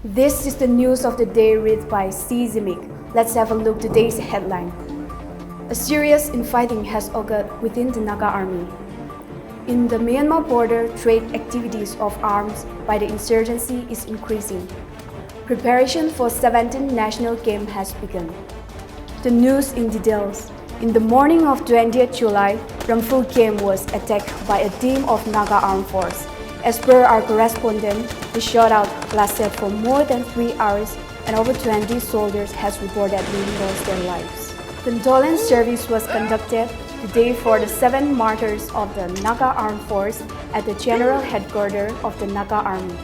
This is the news of the day read by C. Zimik. Let's have a look at today's headline. A serious infighting has occurred within the Naga army. In the Myanmar border, trade activities of arms by the insurgency is increasing. Preparation for 17th National Game has begun. The news in details. In the morning of 20th July, Ramphu camp was attacked by a team of Naga armed force. As per our correspondent, the shootout lasted for more than 3 hours and over 20 soldiers has reportedly lost their lives. Condolence service was conducted today for the 7 martyrs of the Naga armed force at the general headquarters of the Naga army.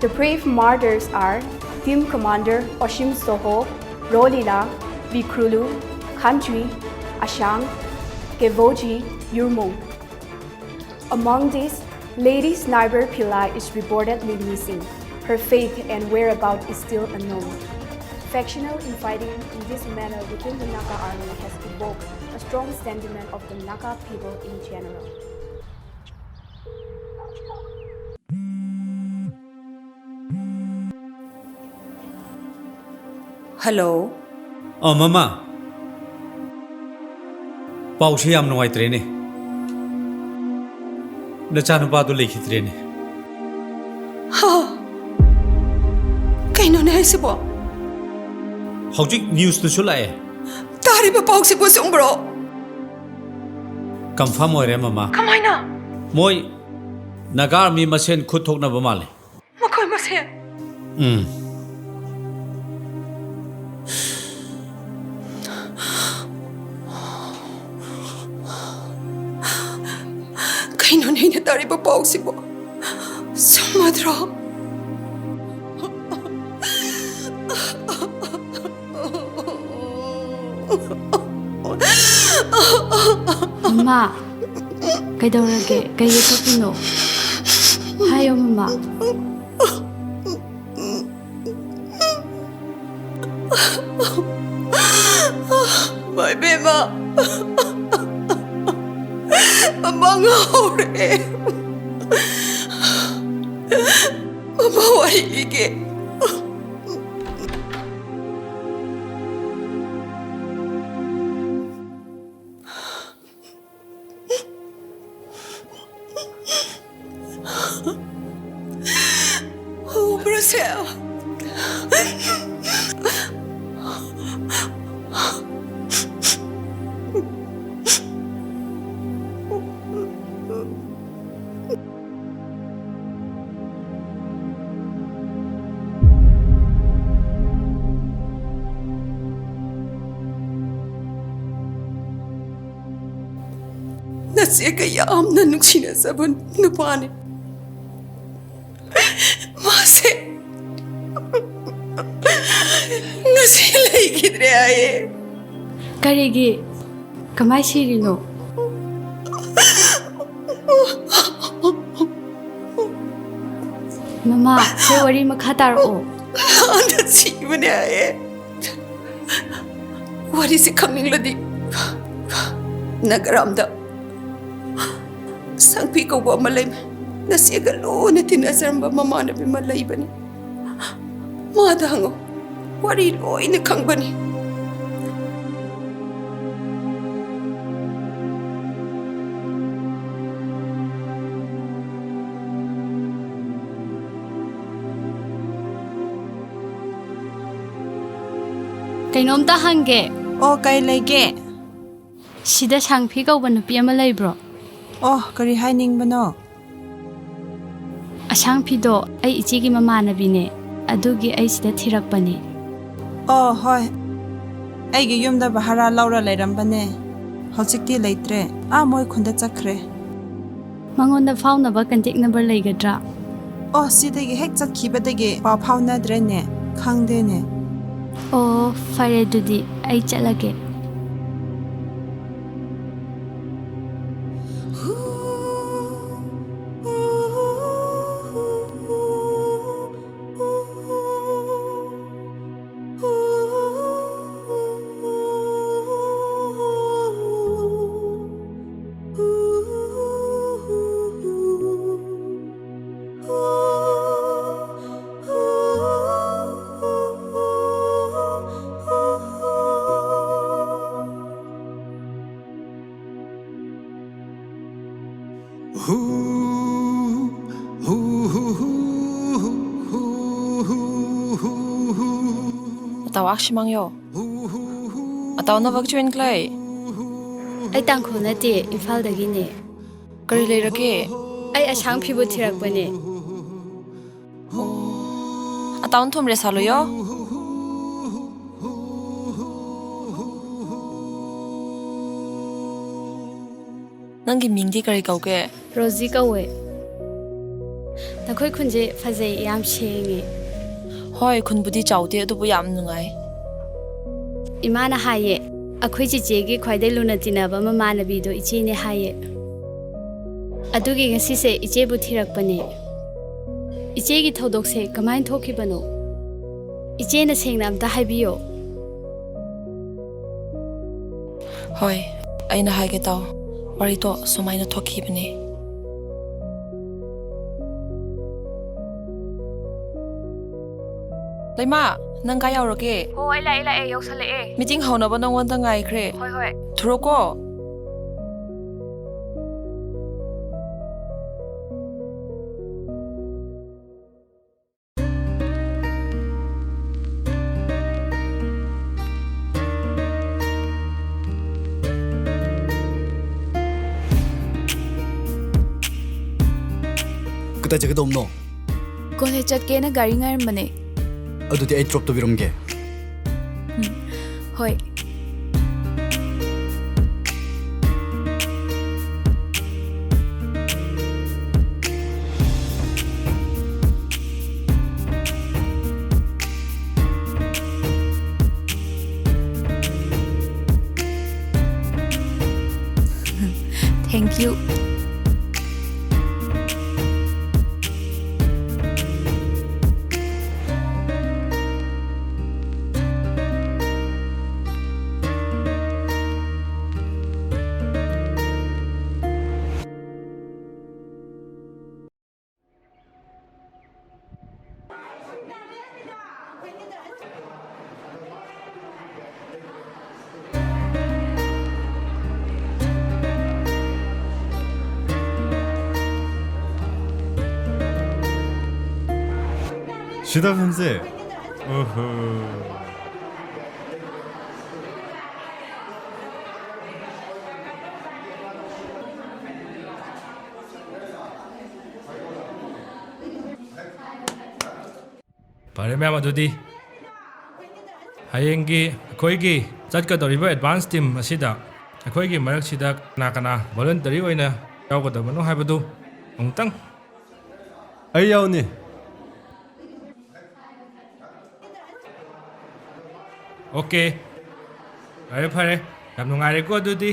The brave martyrs are Team Commander Oshim Soho, Rolila, Vikrulu, Kantri, Ashang, Kevoji, Yurmung. Among these, Lady Sniper Pillai is reportedly missing. Her fate and whereabouts is still unknown. Factional infighting in this manner within the Naga army has evoked a strong sentiment of the Naga people in general. Hello. Mama. Pausi am nuai trene. Nachanupado lekitrene. Ha. Kaino na sibo. Hojik news to sulai. Tari ba pausi bo sumbro. Confirm oire mama. Kamai na. Moi Naga army masen khut thokna ba male. Makoi masen. Kaino na tari ba pausi bo. Sumadra. Mama, kaidaurage, kaya kapino. Hayo mama. My bema. Mga hore. Mama wari ige. Oh, Brazil. Nasiya yamna nuksina sabun nupane. Mase. Nasi lagi kidre aye. Karigi, kamay sirino. Mama, say wari makhataro. Nasi mane aye. What is it coming ladi? Nagaramda. Sangpi ko ba malay nasi agalo na tinasaramba mama na bimalay ba ni? Madahango, wari loy na kang ba ni? Kainom ta hangge. Oh, kay lege. Sida sangpi ka ba nupi ama laybro? Oh, kari haining bano. Asangpido ay ichigi mamanabine. Adugi ay sida thirakpani. Oh, hoy. Aigi yumda bahara laura lairambane. Hojikti leitre. Moi khunda chakre. Mangonda faunaba contact number laigadra. Oh, sidagi hek chakhibadagi paw faunadre ne. Khangde ne. Oh, fare dudi ay chalage. Tao akshimang yo. Tao na wag join klay. Ay Tangkhul nati Imphal dagi ne. Kari leirake. Ay asang phibu thirakpani. Tao thum re salo yo. Nangi mingdi kari kauke. Rosie kawe. Nakhoi khunje phajai yam shengi. Hoi khunbudi chawde adubu yam nungai. Imana haye. Akhoi chiche khwaidai luna tinaba mamanabi do iche ne haye. Adugi ngasi se iche bu thirakpani. Iche gi thodok se kamain thokibano. Iche na sengna amta haibiyo. Hoi, aina haige tao. Warito sumaina thoki bane. Laima, nang kaya orake. Ho ai lai yausale e. Meeting hauna ba nang wanda ngai kre. Hoi. Thuroko. 그때 저기도 없노? Kole chatke gari ngar mane. 어두디 에이 드롭도 비롬게. Hoi. Thank you. 시다 선생. 어허. ꯐꯔꯦ ꯃꯌꯥꯝ ꯑꯗꯨꯗꯤ ꯍꯌꯦꯡꯒꯤ ꯑꯩꯈꯣꯏꯒꯤ ꯆꯠꯀꯗꯧꯔꯤꯕ advance team ꯑꯁꯤꯗ ꯑꯩꯈꯣꯏꯒꯤ ꯃꯔꯛꯁꯤꯗ ꯀꯅꯥ ꯀꯅꯥ ꯚꯣꯂꯨꯟꯇꯔꯤ ꯑꯣꯏꯅ ꯌꯥꯎꯒꯗꯕꯅꯣ ꯍꯥꯏꯕꯗꯨ ꯑꯃꯨꯛꯇꯪ ꯑꯩ ꯌꯥꯎꯅꯤ. ꯑꯣꯀꯦ ꯐꯔꯦ ꯌꯥꯝ ꯅꯨꯡꯉꯥꯏꯔꯦꯀꯣ ꯑꯗꯨꯗꯤ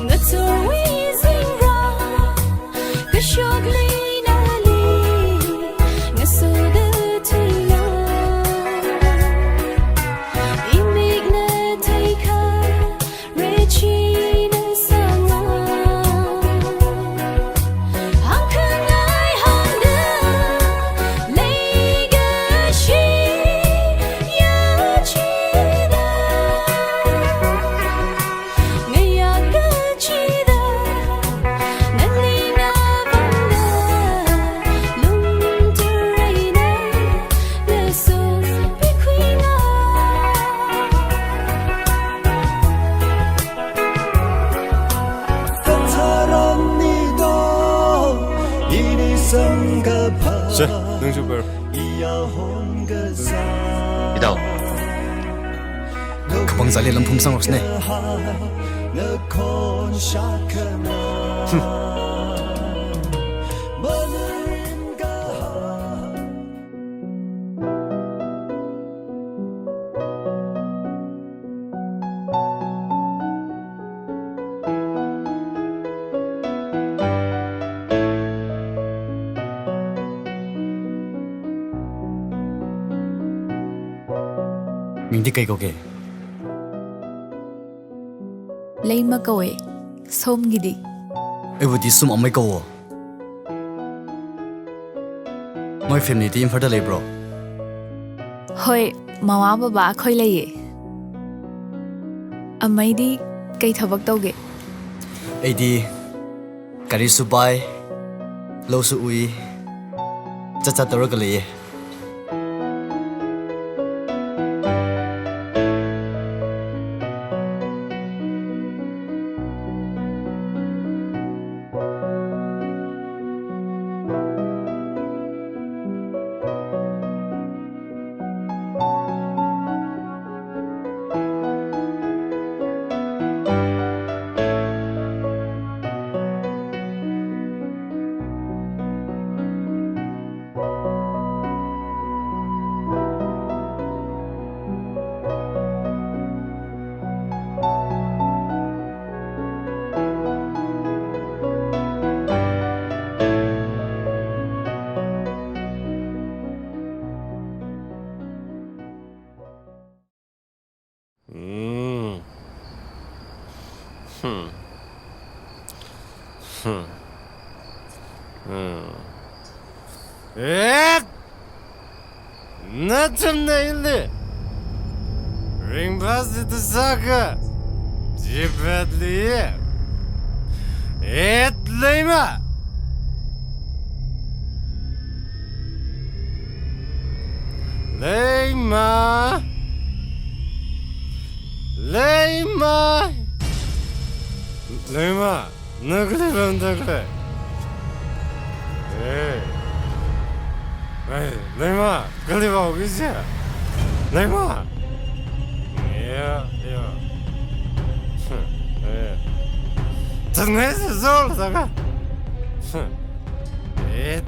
That's always 자, 능주벌. 이다오. Kapang zali lampum sang roksne. Mingdi kai goge. Leima kawe, som gidi. Ebudi sum amai ko. Moi family di imphar da le bro. Hoi, mama baba khoi laye. Amai di kai thabak tauge. Adi kari su bai lo su ui cha tor ga le. Nothing nearly. Ring past the sucker. Jibadly. It lima. Lima. Lima. Lima. Nugly from the Hey. Hey, Lima, Gulliver, is here. Lima. Yeah. Tonight is all, Naga. It.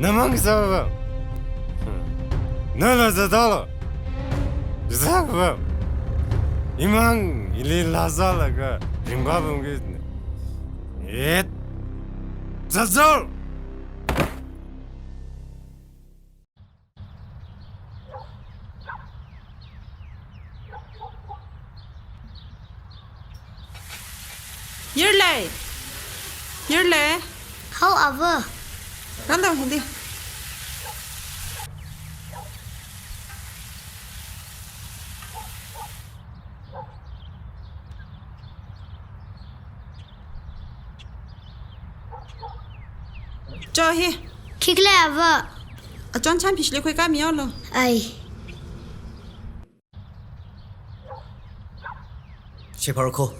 Namang Sava. No, the dollar. Zagva. Imang, Ili Lazalaga, Zimbabwe. It. That's all. You're late. However, Run down, Hindi. Cho hi. kick lever. Ở trong chăn pichli khoi ka miao lo. Ai, Che par ko.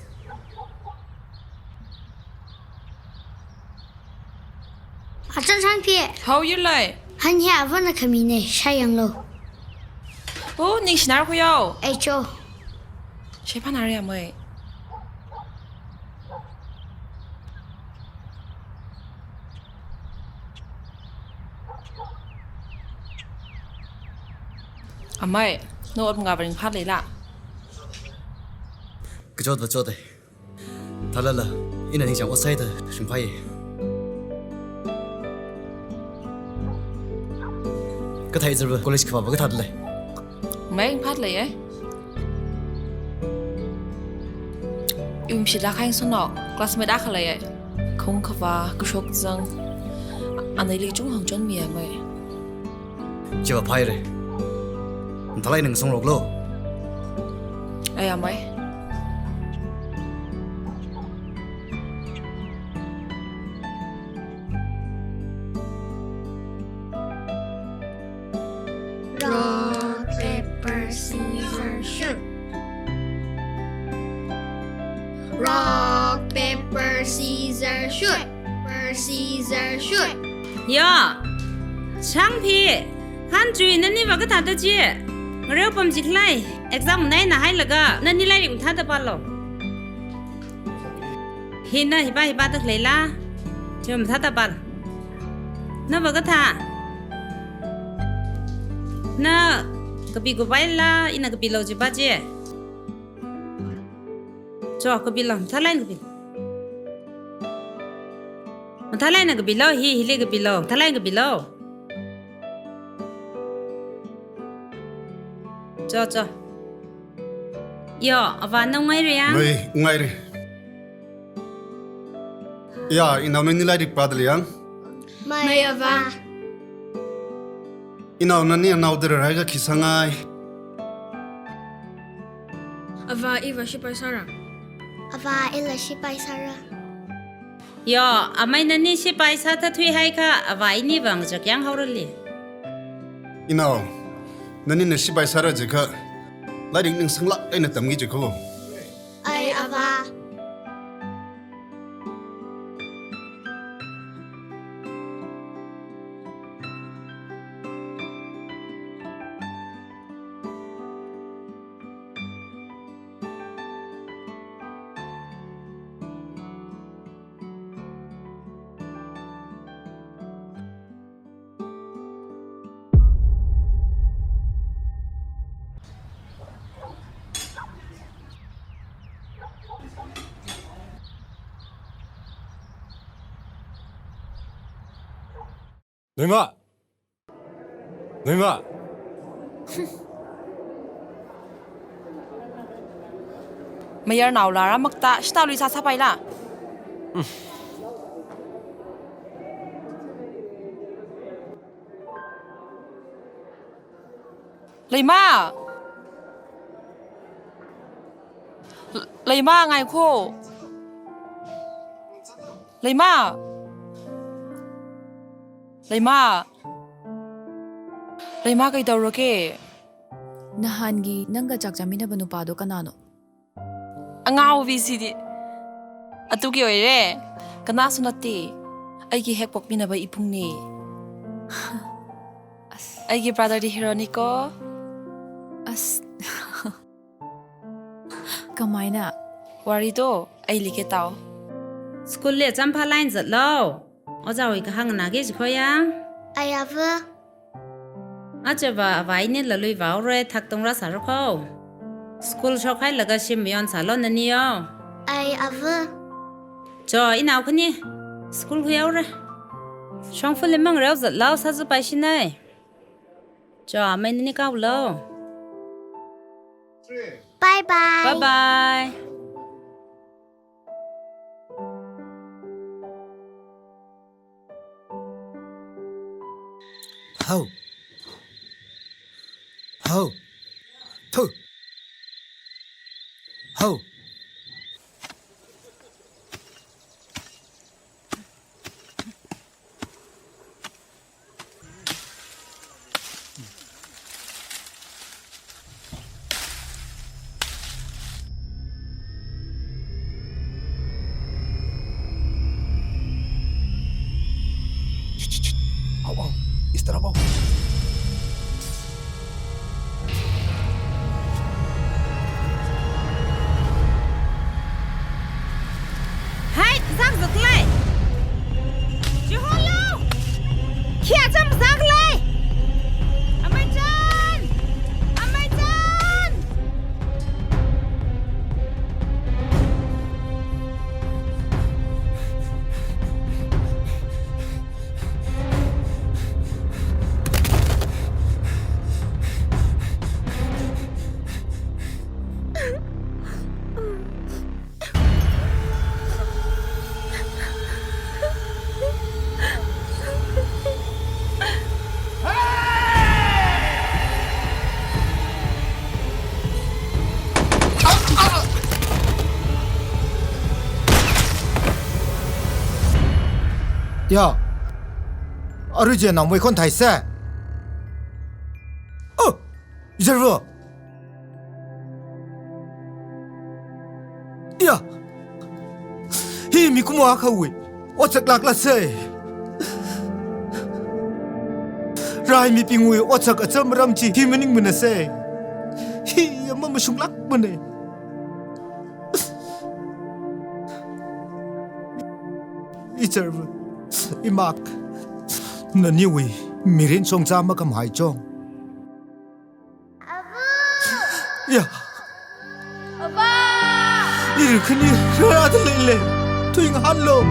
ở trong sang phía, How you like? hắn nhà vẫn là cái này sai yang lo. Oh, ning sinar ko yo. Ai cho, Siya pa nariya mo eh. Amay, nood mo nga ba rin padli la? Cái chỗ đấy. Thà là ina hình dạng outside sinh phai. Cái thầy giờ college khóa với cái thật này. May padli eh. Yung siya kayong sunok, classmate ako lang eh. Kung kawa, kusok zang, anay li chung hong chon miya mo eh. Chỉ vào phai rồi. Thà lại nâng sông lộc lô. Ay, amay. rock paper scissors shoot. Rock paper scissors shoot. scissors, shoot. Yo, Changpi, country nani baga thada ji. Ngrew pam jiklai, exam nai na hai laga, nani lai rim thada palo. Hina hiba tak leila. Chum thada pal. Na baga tha. Na kapi ko baila, ina kapi lo ji baje. Cho kapi lo, thalai kapi. Thalai na kapi lo, hi kapi lo, thalai kapi lo. Cho. Yo, ava na ngai re yang. Noi, ngai re. Ya, inaw na nila dik padal yang. May ava. Inaw na niya naw dira raiga kisangay. Ava iva shipay sara. Ava ila shipay sara. Yo, amay nani si paisa ta thui hai ka ava ini bang jak yang haurali. Inaw, nani na sibay sara jika. Laidik ning sanglak ay na tamgi jiko. Ay ava. 너희마! Mayor nào là makta, shita lui sa sapai la. Leima. Leima ngai khô. Leima. Leima kay daw roke. Nahangi nangga jakjaminaba nupado kanano. Angaw visidi. Atuki oire. Kana sunati. Aigi hek pokminaba ipungni. Aigi brother di Hironiko. As kamaina Warido ay like tao. School le champa line zat lo. Oza wi ka hang na ge jikho yang. Ay ava. Acha ba vai ne la lui vào re thak tong ra sa ro kho. School shok khai laga sim yon salon na ni yo. Ay ava. Cho inao khani. School huyao re. Shong fu le mang rao zat lao sa zu pai shin nai. Cho mai ni ka lo. Bye bye. Bye bye. Hau. Thu. Hau. Hau. Istirahat mau. Hai, giang giật lại. Chị hôn lâu. Kia chăm giang lại. Amai chan. Amai chan. 야, 아르지에 나 뭐이건 다 있어. 이제로. 야, 이 미쿠모 아카우이. 어적 락라세 라이미 빙우이 어적 어쩌므람지 히미닝 문에세 히 엄마 슝락 문에 이저브 이막 너니위 미린 송자마 감하이죠 야 이르크니 라들레레 투잉 한로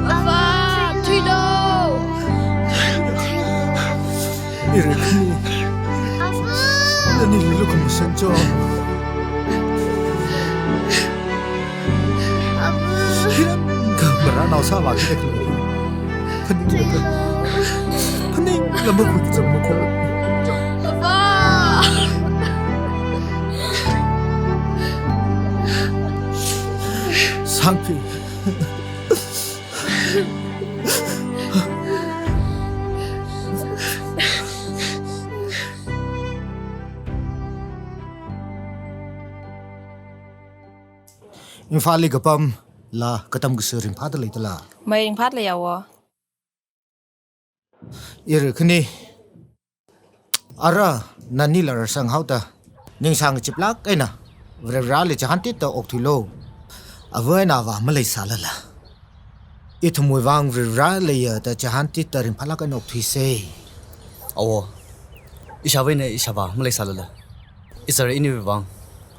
아빠, 뒤로. 이르크니 너니 일로 감선죠 이런 그거라 나오사 와기래 그래 펀딩 넘어고 좀 먹고 상피 인파리 그밤 라 그담 그스린 파들 있더라 Mày phát là giàu à? 이르 그니 알아 나니라 상하우다 닝상 집락 에나 브레브랄리 자한티 또 옥툴로 아버나와 말레이살라 이트모이 왕 브레브랄리 다 자한티 따린 팔라간 옥투이세 아워 이샤베네 이샤바 말레이살라 이스라 이니베방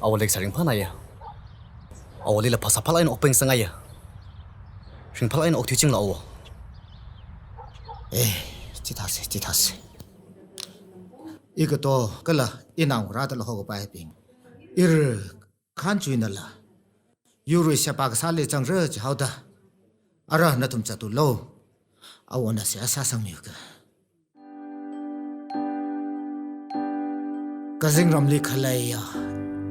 아워 렉사링 파나야 아워 릴라 파사팔라인 옥뱅 상아야 싱팔라인 옥투징 라워 에 지타세 이것도 끌라 이나우라들 하고 봐야빙 이르 칸주이날라 유르샤 박살레 장르지 하우다 알아 나tum 자둘로 아원나 사상미가 가징 람리 칼라야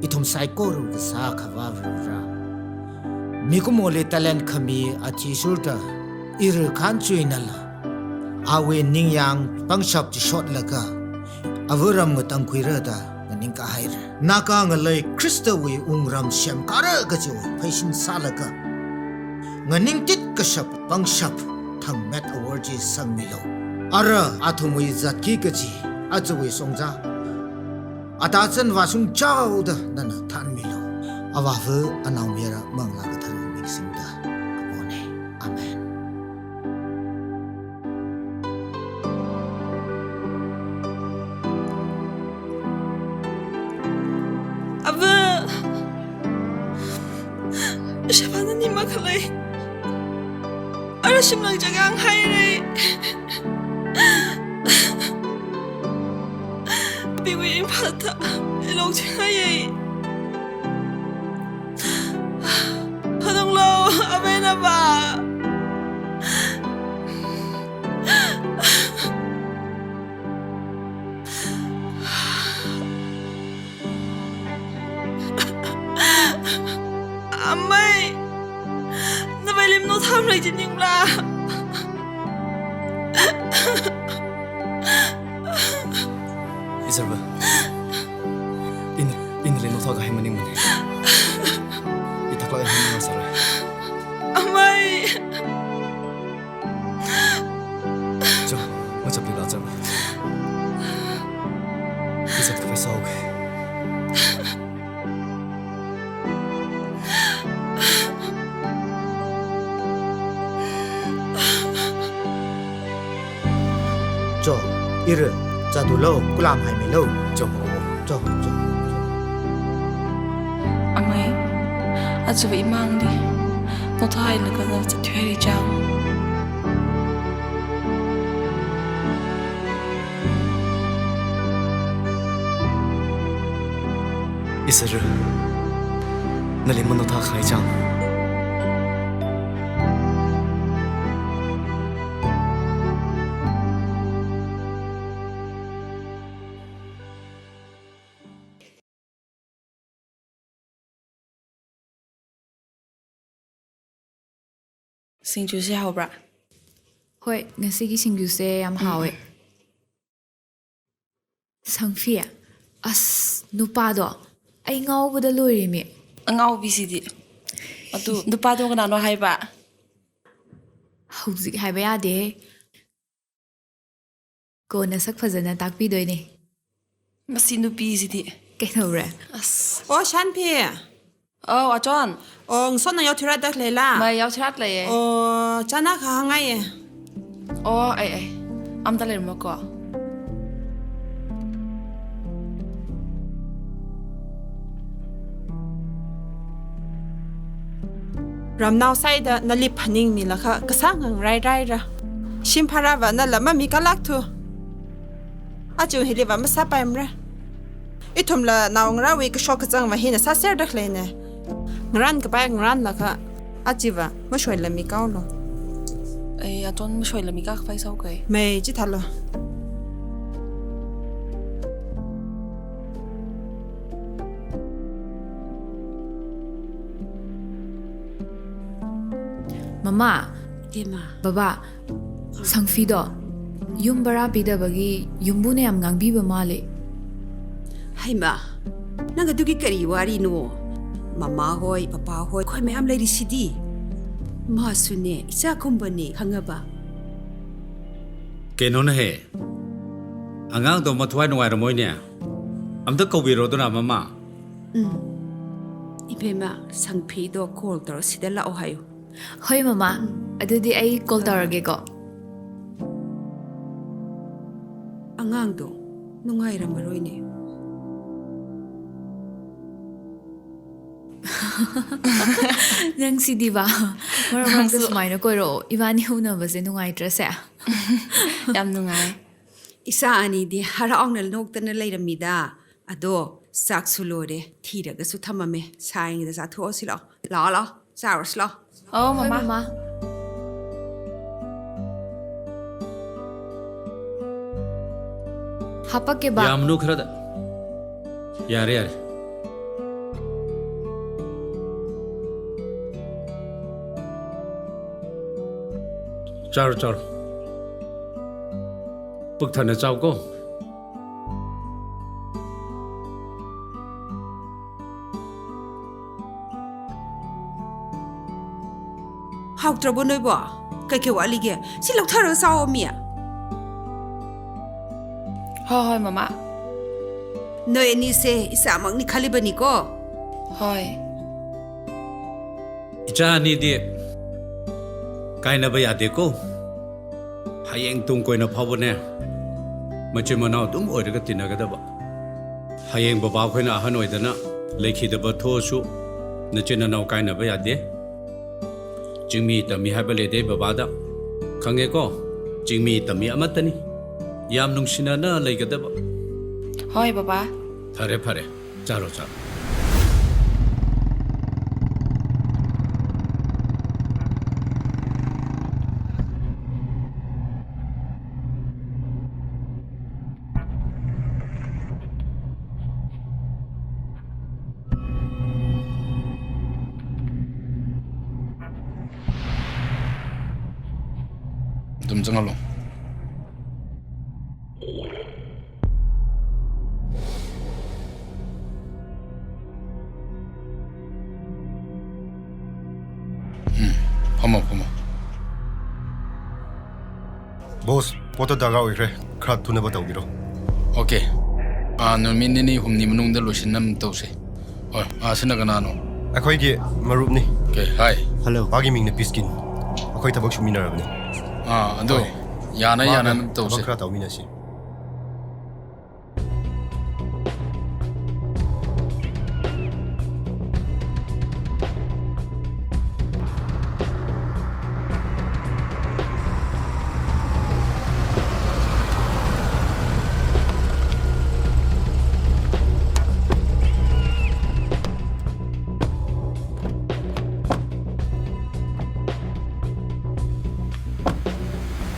이톰 사이코르 사 카바브라 미쿠몰레 탤런트 카미 아티슈르다 이르 칸주이날라 아웨 닝양 방샵 숏라가 아브람 ngutang kuirada nganing ka hair naka ngalai kristawi ungram syam kara gajo phaisin salaga nganing tit kashap pangshap thang met award sangmilo ara athumui zatki gaji ajwe songja atachan wasung chawda nana thanmilo awahu anaumera mangla ga tharu mixingda kapone amen 아빠, 샤바나님 막할래. 알아심랑 저강 하이래. 비위인 파타 일롱칭하예. 파동로 아베나바. Amay, nabailim no tham lại trên những là 이스라 인들레 노타가 해마닝 문에 이탁라가 해마닝 살아 Amay, 저 어차피 나잖아 이제 그만 싸우게 저 이르 자둘로 꿀람 하이멜로 저 Amay, aja vậy mang đi, nó thay là cái gì thuê đi chăng? 이스라 날리면 노타 가이장 Xin chú sẽ học bạ. ꯍꯣꯏ ꯉꯁꯤꯒꯤ ꯁꯤꯡꯖꯨꯁꯦ ꯌꯥꯝ ꯍꯥꯎꯋꯦ ꯁꯪꯐꯤ ꯑꯁ ꯅꯨꯄꯥꯗꯣ ꯑꯩ ꯉꯥꯎꯕꯗ ꯂꯣꯏꯔꯦꯃꯤ ꯑꯉꯥꯎꯕꯤꯁꯤꯗꯤ ꯑꯗꯨ ꯅꯨꯄꯥꯗꯣ ꯀꯅꯥꯅꯣ ꯍꯥꯏꯕ ꯍꯧꯖꯤꯛ ꯍꯥꯏꯕ ꯌꯥꯗꯦ ꯀꯣꯟꯅ ꯁꯛ ꯐꯖꯅ ꯇꯥꯛꯄꯤꯗꯣꯏꯅꯦ ꯃꯁꯤ ꯅꯨꯄꯤꯁꯤꯗꯤ ꯀꯩꯗꯧꯔꯦ ꯑꯁ ꯑꯣ ꯁꯥꯟꯐꯤ ꯑꯧ ꯑꯆꯣꯟ ꯑꯣ ꯁꯣꯟꯅ ꯌꯥꯎꯊꯤꯔꯥꯗ ꯂꯩꯂꯥ ꯃꯥ ꯌꯥꯎꯊꯤꯔꯥꯠ ꯂꯩꯌꯦ ꯑꯣ ꯆꯥꯅꯥ ꯈꯥꯡꯉꯥꯏꯌꯦ ꯑꯣ ꯑꯩ ꯑꯝꯇ ꯂꯩꯔꯝꯃꯣꯀꯣ ꯔꯝꯅꯥꯎ ꯁꯥꯏꯗ ꯅꯂꯤ ꯐꯅꯤꯡ ꯃꯤꯂꯈ ꯀꯁꯥꯡ ꯔꯥꯏꯔꯥꯏꯔ 심파라바 날라마 미깔락투 아주 힐리바 마사 파임레 이톰라 나옹라 위 그쇼크짱 마히나 사서르클레네 ngran ka ba ngran la kha achiwa ma shoila mi kaolo ꯑꯩ ꯑꯆꯣꯟ ꯁꯣꯏꯂꯝꯃꯤ ꯀꯥ ꯐꯥꯏ ꯁꯧꯀꯩ me chi thalo ꯃꯃꯥ ꯏꯃꯥ ꯕꯕꯥ ꯁꯪꯐꯤꯗꯣ ꯌꯨꯝ ꯕꯔꯥ ꯄꯤꯗꯕꯒꯤ ꯌꯨꯝꯕꯨꯅ ꯌꯥꯝ ꯉꯥꯡꯕꯤꯕ ꯃꯥꯜꯂꯦ ꯍꯩꯃꯥ ꯅꯪ ꯑꯗꯨꯒꯤ ꯀꯔꯤ ꯋꯥꯔꯤꯅꯣ ꯃꯃꯥ ꯍꯣꯏ ꯄꯄꯥ ꯍꯣꯏ ꯑꯩꯈꯣꯏ ꯃꯌꯥꯝ ꯂꯩꯔꯤꯁꯤꯗꯤ ꯃꯥꯁꯨꯅꯦ ꯏꯆꯥꯒꯨꯝꯕꯅꯦ ꯈꯪꯉꯕ ꯀꯩꯅꯣꯅꯍꯦ ꯑꯉꯥꯡꯗꯣ ꯃꯊ꯭ꯋꯥꯏ ꯅꯨꯡꯉꯥꯏꯔꯝꯃꯣꯏꯅꯦ ꯑꯝꯇ ꯀꯧꯕꯤꯔꯣꯗꯅ ꯃꯃꯥ 이베마 상피도 콜 떨어 시대 라오 하요 ꯍꯣꯏ ꯃꯃꯥ ꯑꯗꯨꯗꯤ ꯑꯩ ꯀꯣꯜ ꯇꯧꯔꯒꯦꯀꯣ ꯑꯉꯥꯡꯗꯣ ꯅꯨꯡꯉꯥꯏꯔꯝꯃꯔꯣꯏꯅꯦ ꯅꯪ ꯁꯤꯗꯤꯕ ꯃꯔꯛ ꯃꯔꯛꯇ ꯁꯨꯃꯥꯏꯅ ꯀꯣꯏꯔꯛꯑꯣ ꯏꯕꯥꯅꯤ ꯍꯧꯅꯕꯁꯦ ꯅꯨꯡꯉꯥꯏꯇ꯭ꯔꯁꯦ ꯌꯥꯝ ꯅꯨꯡꯉꯥꯏ ꯏꯆꯥ ꯑꯅꯤꯗꯤ ꯍꯔꯥꯎꯅ ꯅꯣꯛꯇꯅ ꯂꯩꯔꯝꯃꯤꯗ ꯑꯗꯣ ꯆꯥꯛꯁꯨ ꯂꯣꯏꯔꯦ ꯊꯤꯔꯒꯁꯨ ꯊꯝꯃꯝꯃꯦ ꯁꯥꯏꯉꯩꯗ ꯆꯥꯊꯣꯛꯑꯁꯤ ꯂꯥꯛꯑꯣ ꯂꯥꯛꯑꯣ ꯆꯥꯔꯨꯔꯁꯤ ꯂꯥꯛꯑꯣ ꯑꯧ ꯍꯣꯏ ꯃꯃꯥ ꯃꯃꯥ ꯍꯥꯄꯛꯀꯦ ꯕꯥ ꯌꯥꯝꯅꯨ ꯈꯔꯗ ꯌꯥꯔꯦ ꯌꯥꯔꯦ ꯆꯥꯔꯣ ꯆꯥꯔꯣ ꯄꯨꯛ ꯊꯟꯅ ꯆꯥꯎꯀꯣ ꯍꯥꯎꯇ꯭ꯔꯕꯣ ꯅꯣꯏꯕꯣ ꯀꯩꯀꯩ ꯋꯥꯠꯂꯤꯒꯦ ꯁꯤ ꯂꯧꯊꯔꯒ ꯆꯥꯎꯑꯣ ꯃꯤ ꯍꯣꯏ ꯍꯣꯏ ꯃꯃꯥ ꯅꯣꯏ ꯑꯅꯤꯁꯦ ꯏꯆꯥꯃꯛꯅꯤ ꯈꯜꯂꯤꯕꯅꯤꯀꯣ ꯍꯣꯏ ꯏꯆꯥ ꯑꯅꯤꯗꯤ ꯀꯥꯏꯅꯕ ꯌꯥꯗꯦꯀꯣ ꯍꯌꯦꯡ ꯇꯨꯡ ꯀꯣꯏꯅ ꯐꯥꯎꯕꯅꯦ ꯃꯆꯤꯟ ꯃꯅꯥꯎ ꯑꯗꯨꯝ ꯑꯣꯏꯔꯒ ꯇꯤꯟꯅꯒꯗꯕ ꯍꯌꯦꯡ ꯕꯕꯥ ꯑꯩꯈꯣꯏꯅ ꯑꯍꯟ ꯑꯣꯏꯗꯅ ꯂꯩꯈꯤꯗꯕ ꯊꯣꯛꯑꯁꯨ ꯅꯆꯤꯟ ꯅꯅꯥꯎ ꯀꯥꯏꯅꯕ ꯌꯥꯗꯦ ꯆꯤꯡꯃꯤ ꯇꯝꯃꯤ ꯍꯥꯏꯕ ꯂꯩꯇꯦ ꯕꯕꯥꯗ ꯈꯪꯉꯦꯀꯣ ꯆꯤꯡꯃꯤ ꯇꯝꯃꯤ ꯑꯃꯠꯇꯅꯤ ꯌꯥꯝ ꯅꯨꯡꯁꯤꯅꯅ ꯂꯩꯒꯗꯕ ꯍꯣꯏ ꯕꯕꯥ ꯐꯔꯦ ꯐꯔꯦ ꯆꯥꯔꯣ ꯆꯥꯔꯣ ꯑꯗꯨꯝ ꯆꯪꯍꯜꯂꯣ ꯐꯝꯃꯣ ꯐꯝꯃꯣ ꯕꯣꯁ ꯄꯣꯠꯇꯣ ꯗꯔꯀꯥꯔ ꯑꯣꯏꯈ꯭ꯔꯦ ꯈꯔ ꯊꯨꯅꯕ ꯇꯧꯕꯤꯔꯣ ꯑꯣꯀꯦ ꯅꯨꯃꯤꯠ ꯅꯤꯅꯤ ꯍꯨꯝꯅꯤ ꯃꯅꯨꯡꯗ ꯂꯣꯏꯁꯤꯟꯅꯕ ꯇꯧꯁꯦ ꯍꯣꯏ ꯁꯤꯅ ꯀꯅꯥꯅꯣ ꯑꯩꯈꯣꯏꯒꯤ ꯃꯔꯨꯞꯅꯤ ꯑꯣꯀꯦ ꯍꯥꯏ ꯍꯜꯂꯣ ꯃꯥꯒꯤ ꯃꯤꯡꯅ ꯄꯤꯁꯀꯤꯟ ꯑꯩꯈꯣꯏ ꯊꯕꯛ ꯁꯨꯃꯤꯟꯅꯔꯕꯅꯤ ꯑꯗꯣ ꯌꯥꯅ ꯌꯥꯅꯕ ꯇꯧꯁꯦ ꯊꯕꯛ ꯈꯔ ꯇꯧꯃꯤꯟꯅꯁꯤ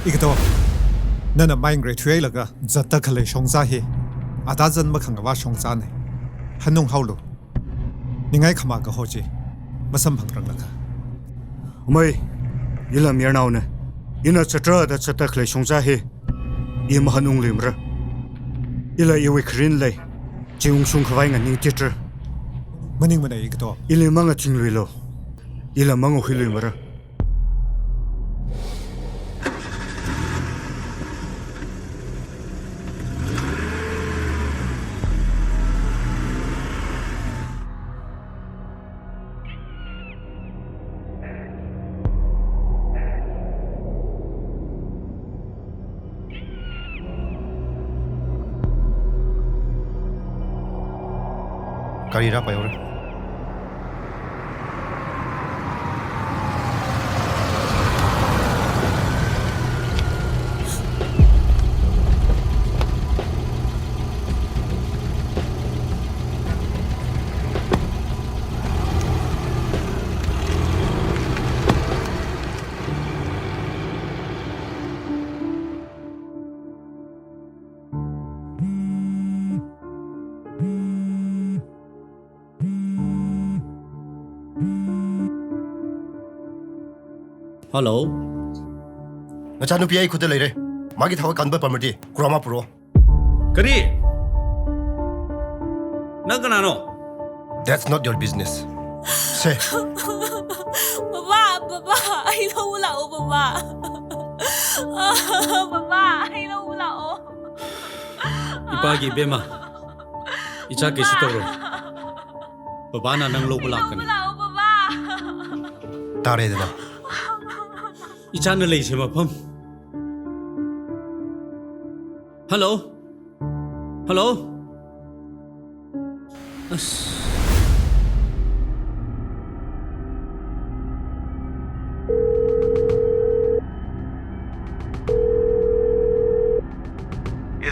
이거도 너는 마인그레 투에일러가 자타 칼레 송자히 아다전 마칸가와 송자네 한농 하울로 닝아이 카마가 호지 마삼 방랑라가 어머이 일라 미르나오네 이나 차트라다 차타 칼레 송자히 이마 한농 리므라 일라 이웨 크린레 지웅숭 카와잉가 닝티트 머닝머네 이거도 일리망가 팅르일로 ila mangu hilui mara. Karira pa yore. Hello. Nachanupi ai khute leire. Magi thawa kanba pamati. Kurama puro. Kari. Naga no. That's not your business. Say. Baba, ai đâu lậu baba. Baba, ai đâu lậu. Ipagi bema. Icha ke sitoro. Baba na nang lo balakani. Tare dena. Icha na lei se mafam. Hello. Hello.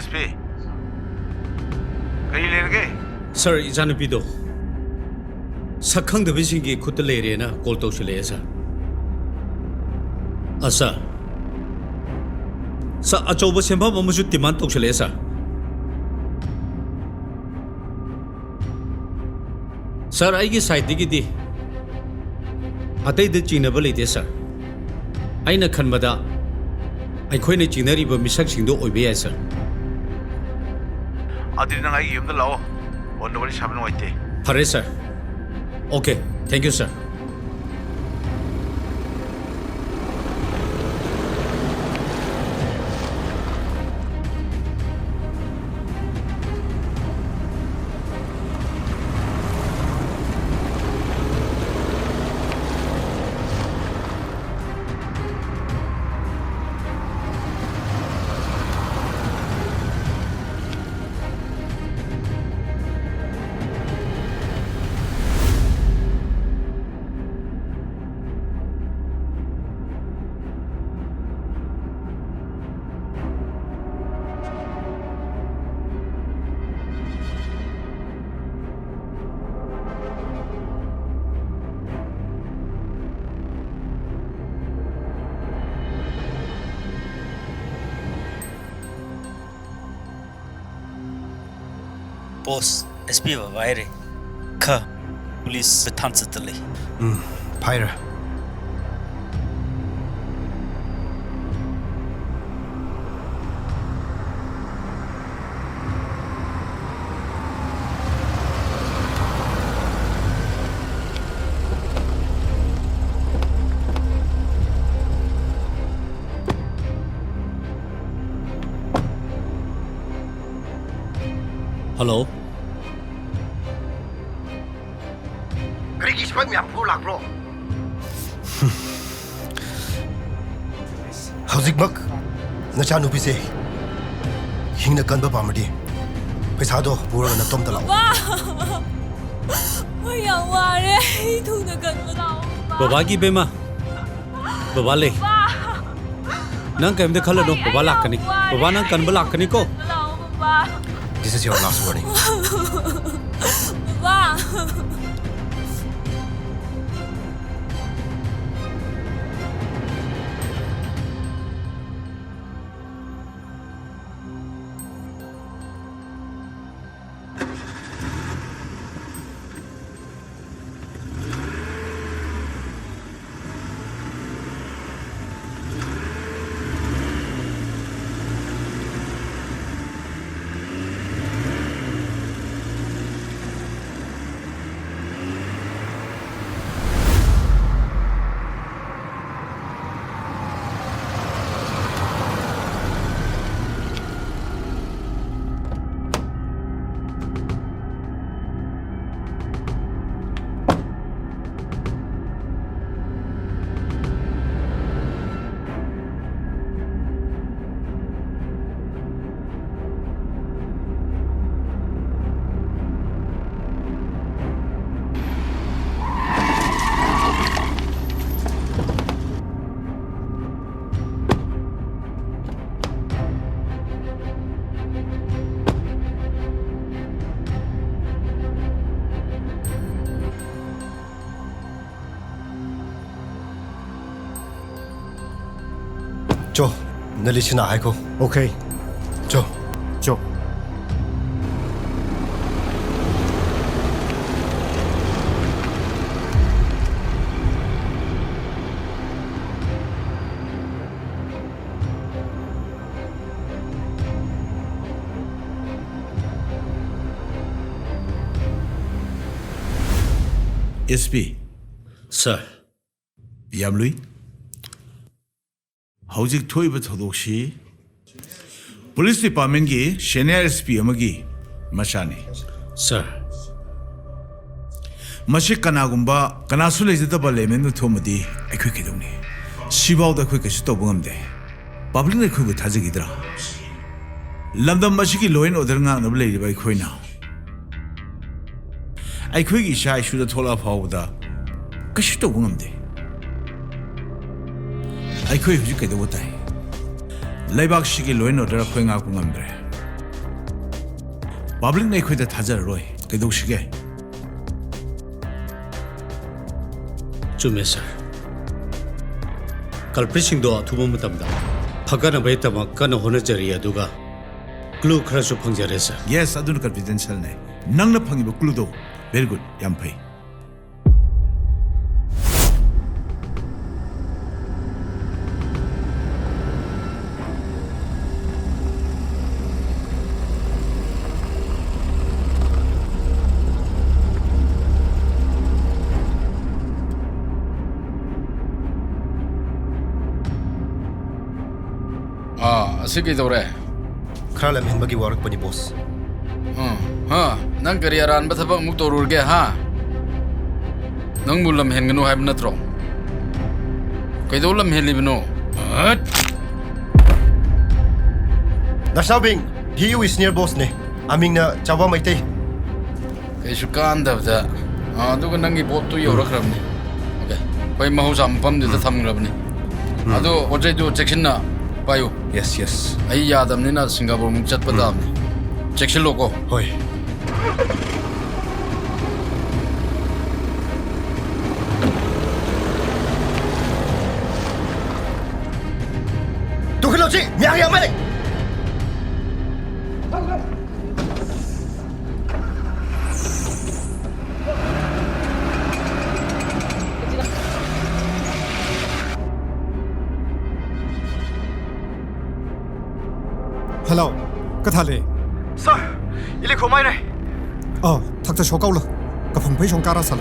SP. Kari lerge? Sir, icha na pido. Sakhang da bisingi khut leire na call to sile sir. Asa. Sa achoba semba mamusu timan to sile sir. Sir, aigi side digi di. Atai de china ba leite sir. Aina khanbada ꯑꯩꯈꯣꯏꯅ ꯆꯤꯡꯅꯔꯤꯕ ꯃꯤꯁꯛꯁꯤꯡꯗꯣ ꯑꯣꯏꯕ ꯌꯥꯏ sir ꯑꯗꯨꯗꯤ ꯅꯪ ꯑꯩꯒꯤ ꯌꯨꯝꯗ ꯂꯥꯛꯑꯣ ꯐꯣꯟꯗ ꯋꯥꯔꯤ ꯁꯥꯕ ꯅꯨꯡꯉꯥꯏꯇꯦ ꯐꯔꯦ sir okay thank you sir Boss, SP wa vaire. Ka police betanzatali. Pyra. Hello. Kari spot me apro lak bro. Howzik bak. Nacha nupi se. Hingna kan ba pamadi. Paisa do pura na tom ta lao. Ôi ya wa re, thu na kan ba lao. Baba gi bema. Baba le. Nang kaim de khala no baba lakani. Baba nang kan ba lakani ko. This is your last warning. Baba. 저, 늘리시나 아이고. 오케이. 저. SP. Sir. 얌루이. hꯧzik thoiba thodokshi police department gi senior SP amagi machani. Sir. Mashi kanagumba kanasu lejidaba lemenu thomadi aikhoi kidongni. Sibawda khoi kasu tobungamde. Public ne khoi bu thajigidra. Lamdam mashi gi law and order nga nab leiriba aikhoina. Aikhoi gi sha issue da thola phawda kasu tobungamde. Aikhoi huji kaido tai. Laibak shigi law and order khoi nga ku ngamdre. Public ne khoi da thajaroi kaido shige. Chume sir. Culpritsingdo thuba matamda phagana baitama kana honajari aduga clue kharasu phangjare sir. Yes, adun confidential ne. Nangna phangiba clue do very good yam phai. Sige dore. Khalam hin bagi warak pani boss. Nang kariyaran ba thabang muk torurge ha? Nang mulam hen ganu haib natro. Kaido lam hen libno. Nasabing, he is near boss ne. Aming na chawa maite. Kay sukan davda. Adu kan nangi bot tu yora kram ne. Okay. Koi mahu sampam dita tham kram ne. Adu ojai du section na. Payo. Yes. Ay yadam ni na Singapore mung chat padam. Check si loko. Hoy. Tu khelo chi, miang yang mai. Hello, cái thằng này. Sir, ili khomai này. Thằng ta số cao了, cái phòng phải xong cara sao?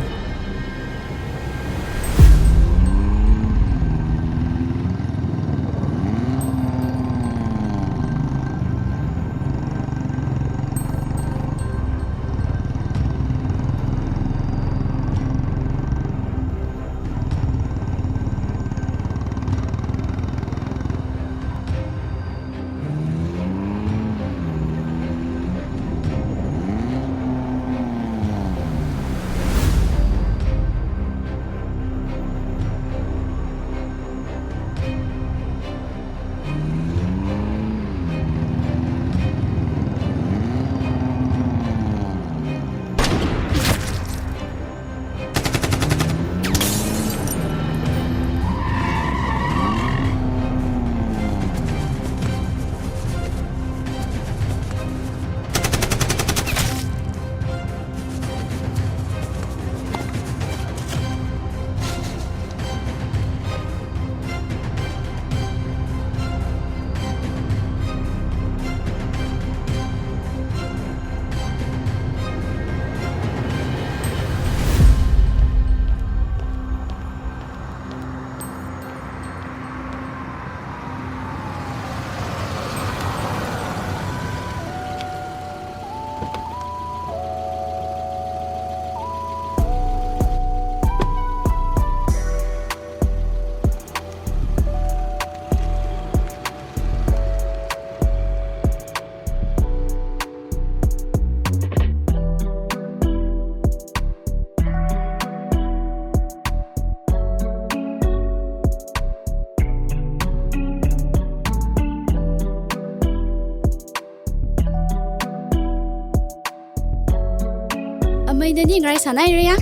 Mày đến những cái này rồi á?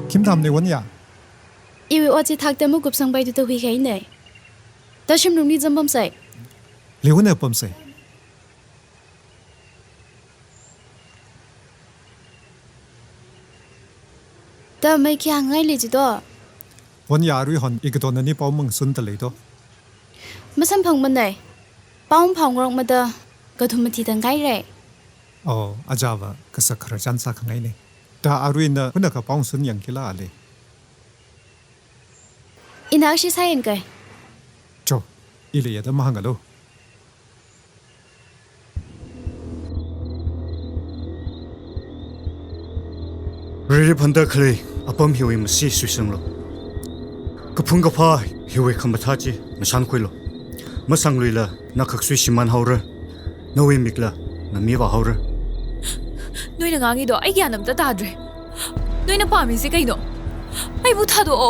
Kim tham này vấn ya? Iwi oji thak temu gup sang bay tu hui khai này. Ta shim nung ni zambam sai. Liu ne pom se. Ta mai kya ngai le ji do. Wan ya rui hon ikdo na ni pau mong sun ta le do. Masam phang man dai. Paum phang rong ma da. Ka thum ma thi tang gai re. Oh, ajawa ka sa khara chan sa khangai ne. Ta arui na huna ka pau sun yang kila ale. Ina shi sai en kai. Cho, ile ya da mahanga lo. Riri panda khle apam hiwi masi suisang lo. Kapung kapa hiwi kambataji masan koi lo. Masang lui la nakak sui siman haura. Nawi mikla na miwa haura. Noi na ngangi do ai gyan am ta tadre. Noi na pa mi se kai no. Ai bu tha do o.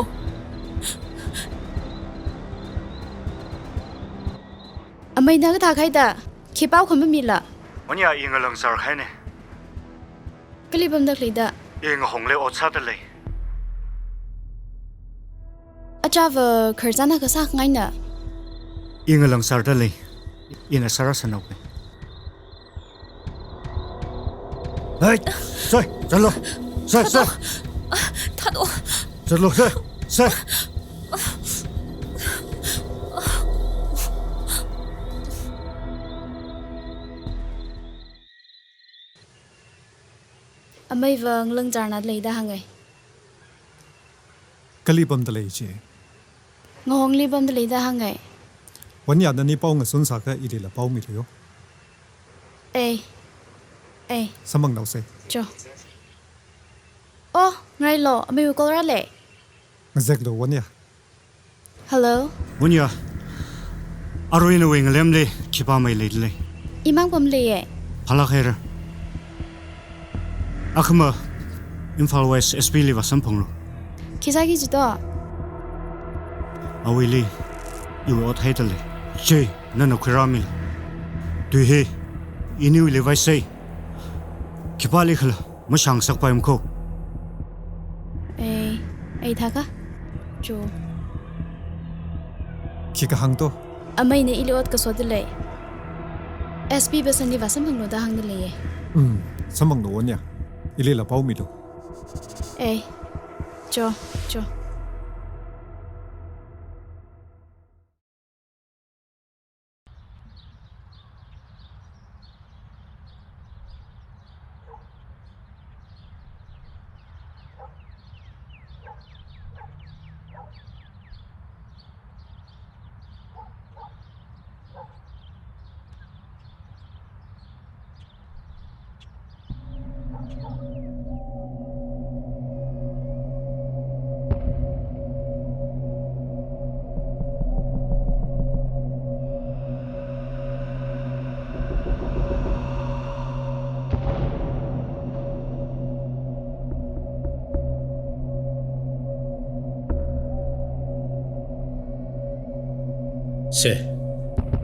Amai na ka tha khai da. Khi pau khom mi la. Wanya inga lang sar khai ne. Kalibam da khle da. Inga hongle otsa da le. Achawa kharzana ka sa ngai na. Inga lang sar da le. Ina sara sanau. Hey, say, chalo. Say. Tha do. Chalo, say. Amai vang lang jar na le da hangai. Kalibam da le je. Ngong li bam da le da hangai. Wan ya na ni pau ng sun sa ka ile la pau mi le yo. Ê, Samang nau se. cho. Ô, ngay lo, amai u kol ra le. Ngazek lo wan ya. Hello. Wanya arui na wing lem le kipa mai le. Imang pam le ye. Phala khair. Akhma Imphal West SP li wasam phanglo. Kisa ki jito. Awili iwo ot haitale. Che nana khiramil. Tu he ini wi le vai sei. Kipa li khla ma sang sak paim ko. Ê tha ka. Cho. Ki ka hang to. Amai ne iliot ka so de le. SP basan li wasam phang lo da hang de le ye. Samang no wan ya. Ile la pau mi lo. Ê, cho.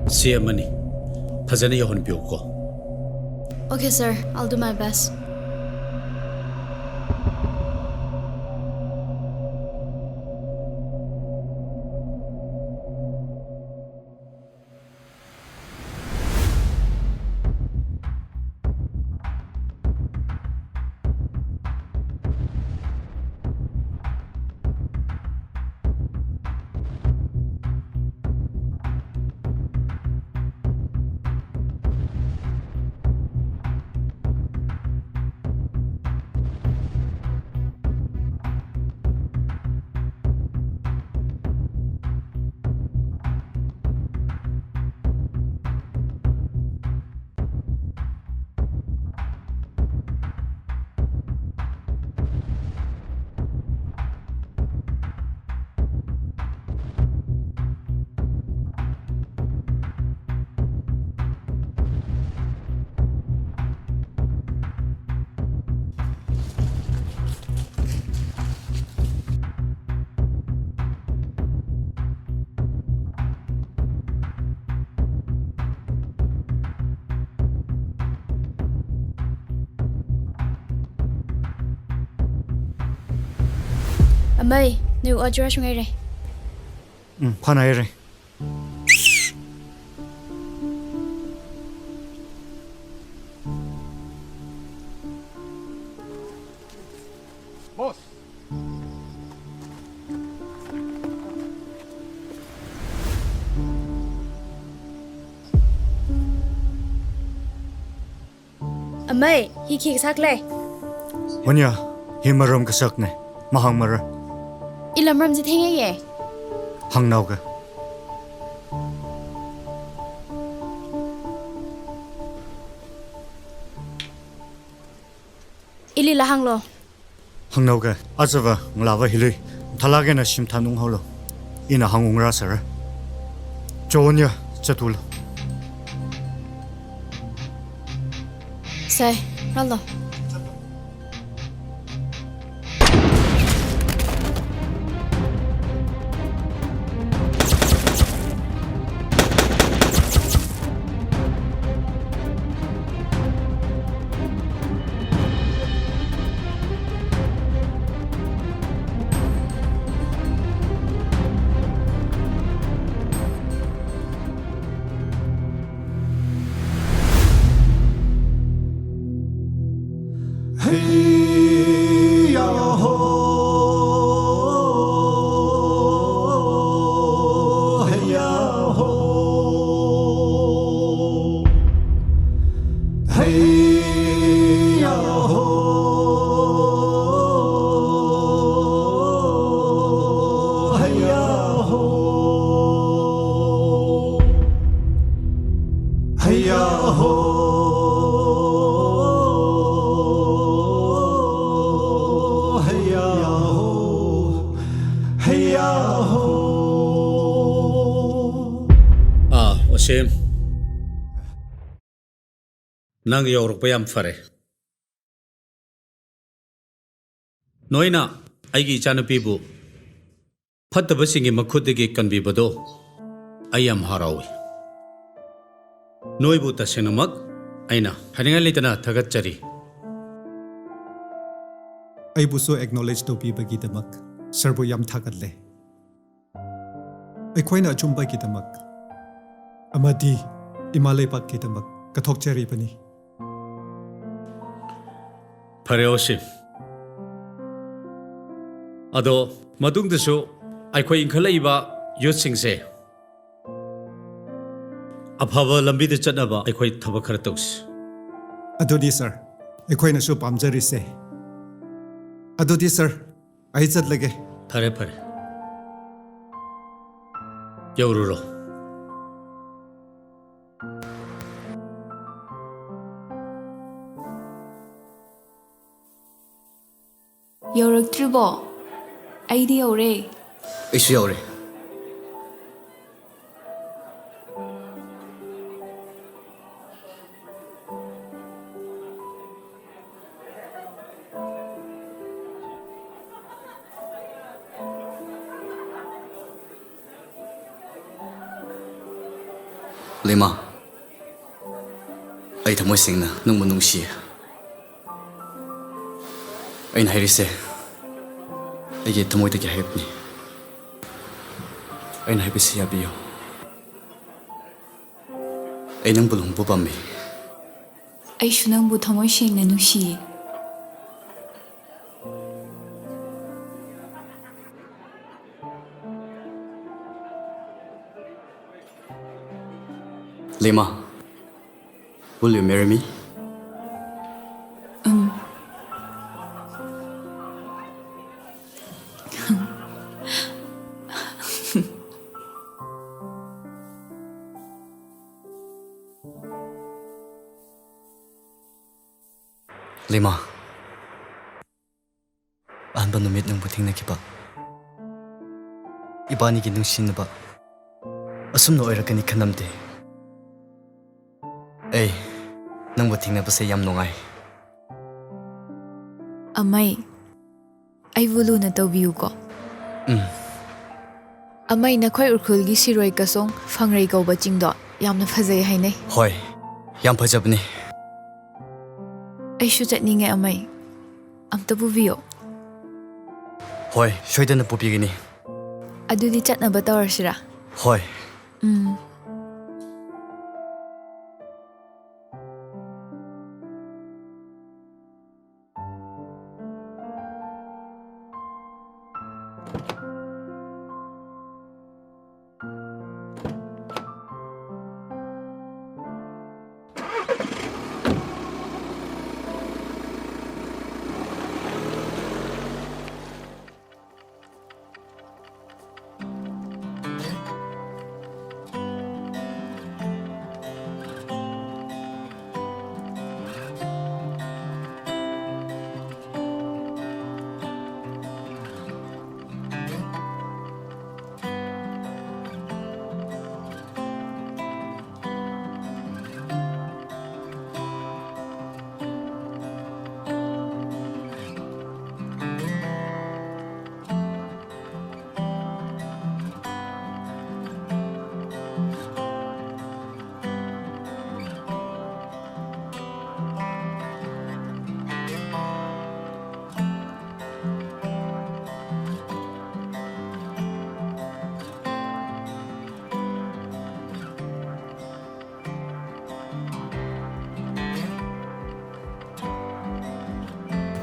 Se amani. Phazana yahon piu ko. Okay, sir. I'll do my best. Amai, new address ngay re. Phanai re. Boss. Amay, hi khik sak le. Wanya, himaram kasak ne, mahang mara, Ilamram ji thenge ye. hang nauga. Ili lahang lo. Hang nauga, azava, nglawa hilui, thalage na shim thanung holo. Ina hangung rasara. Jonya, chatul. Sai, rallo. Osim. Nang yorok pa yam fare. Noina, aigi chanapibu. Patabasingi makhudigi kanbibado. Ayam harawi. Noibu tasenamak. Aina, haningalita na tagachari. Ay buso acknowledge to bagi damak. Serbo yam thagadle. Ay koina achumba ki damak. Amadi imalay pak ki damak. Kathok cheri pani. Pare Osim. Ado, madung dasu, ay ko inkhalaiba youth singse. Abhava lambi de chanaba ay ko thabakaratos. Adodi sir. Ay koina su pamjari se. Adodi sir. Ay chat lage. Pare pare. Yaururo. ꯌꯧꯔꯛꯇ꯭ꯔꯤꯕꯣ ꯑꯩꯗꯤ ꯌꯧꯔꯦ ꯑꯩꯁꯨ ꯌꯧꯔꯦ ꯂꯩꯃꯥ ꯑꯩ ꯊꯃꯣꯏ ꯁꯦꯡꯅ ꯅꯪꯕꯨ ꯅꯨꯡꯁꯤꯌꯦ ꯑꯩꯅ ꯍꯥꯏꯔꯤꯁꯦ ꯑꯩꯒꯤ ꯊꯃꯣꯏꯗꯒꯤ ꯍꯥꯏꯕꯅꯤ ꯑꯩꯅ ꯍꯥꯏꯕꯁꯤ ꯌꯥꯕꯤꯌꯨ ꯑꯩ ꯅꯪꯕꯨ ꯂꯨꯍꯣꯡꯕ ꯄꯥꯝꯃꯤ ꯑꯩꯁꯨ ꯅꯪꯕꯨ ꯊꯃꯣꯏ ꯁꯦꯡꯅ ꯅꯨꯡꯁꯤꯌꯦ Lema, will you marry me? Lema, ahanba numit nang thengnakiba ibanigi nungsinaba asumna oirakani khanamde Ay, nangbu thengnabase yam nungai ꯑꯃꯩ ꯑꯩꯕꯨ ꯂꯨꯅ ꯇꯧꯕꯤꯌꯨꯀꯣ ꯑꯃꯩ ꯅꯈꯣꯏ ꯎꯈ꯭ꯔꯨꯜꯒꯤ ꯁꯤꯔꯣꯏ ꯀꯁꯣꯡ ꯐꯪꯔꯩ ꯀꯧꯕ ꯆꯤꯡꯗꯣ ꯌꯥꯝꯅ ꯐꯖꯩ ꯍꯥꯏꯅꯩ Hoi, yam phajabni ꯑꯩꯁꯨ ꯆꯠꯅꯤꯡꯉꯦ ꯑꯃꯩ ꯑꯝꯇ ꯄꯨꯕꯤꯌꯣ Hoi, soidana pupigini ꯑꯗꯨꯗꯤ ꯆꯠꯅꯕ ꯇꯧꯔꯁꯤꯔꯥ Hoi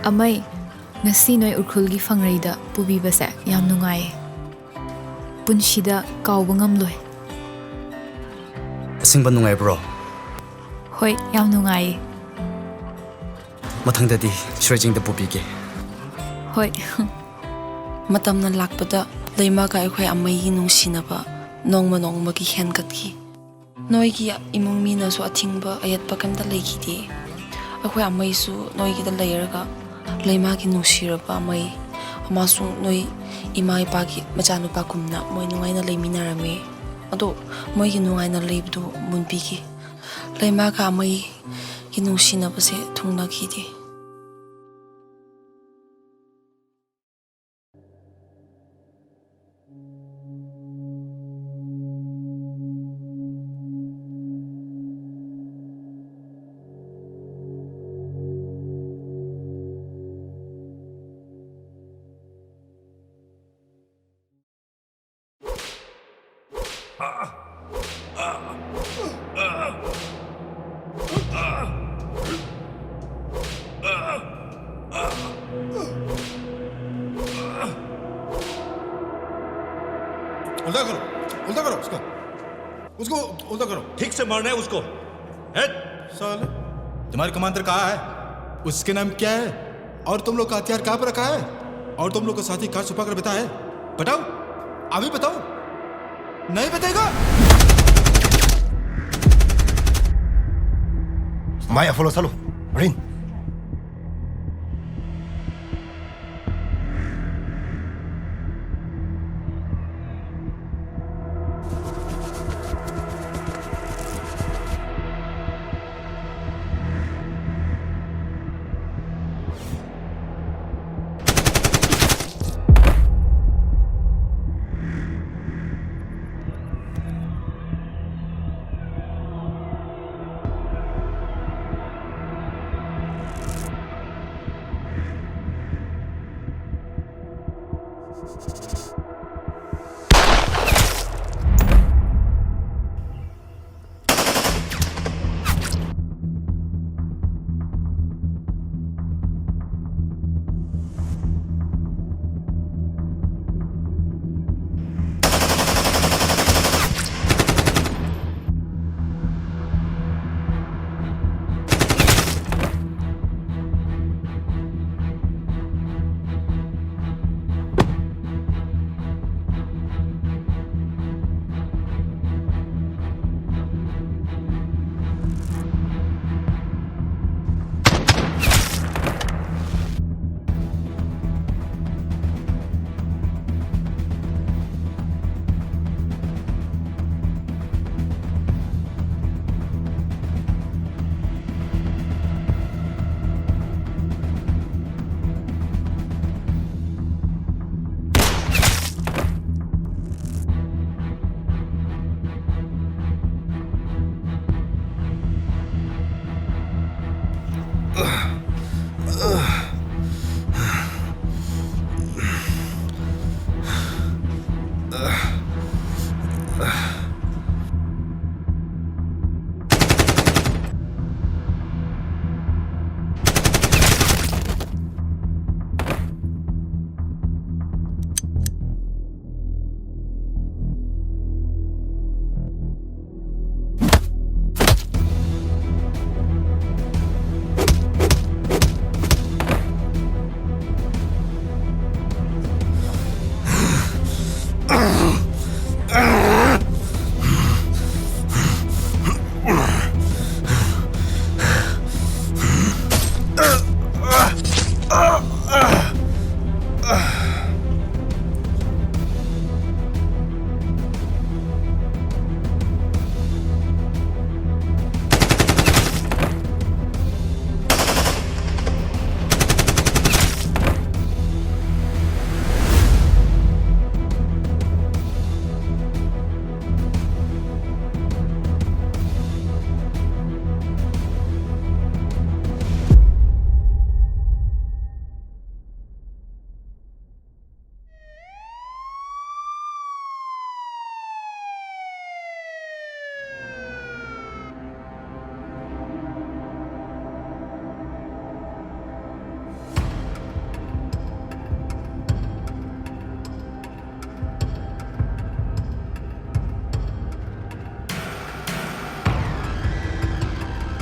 Amay, ngasi noy urkhulgi fangrayda pubibase yam nungaye. Punshida kauba ngamloy. Asingba nungay bro. Hoy, yam nungaye. Mathangdadi shurajingda pubige. Hoy. Matamna lakpada leima ka akhoi amai nungsinaba nongma nongma ki henkatki. Noigi imong mina so athingba ayatpa kamta leikidi. Akhoi amai su noigi da layerga leima ki nungsiraba amai amasung noi ima ipa ki machanupa kumna moi nungaina leiminarame ado moi ki nungaina leibdu munpiki leima ka amai ki nungsinabase thungna khidi. उल्टा करो उसको उल्टा करो ठीक से मारना है उसको साले तुम्हारी कमांडर कहाँ है उसके नाम क्या है और तुम लोग का हथियार कहाँ पर रखा है और तुम लोग का साथी कहाँ छुपा कर बैठा है बताओ अभी बताओ नहीं बताएगा Maya follow salo Rin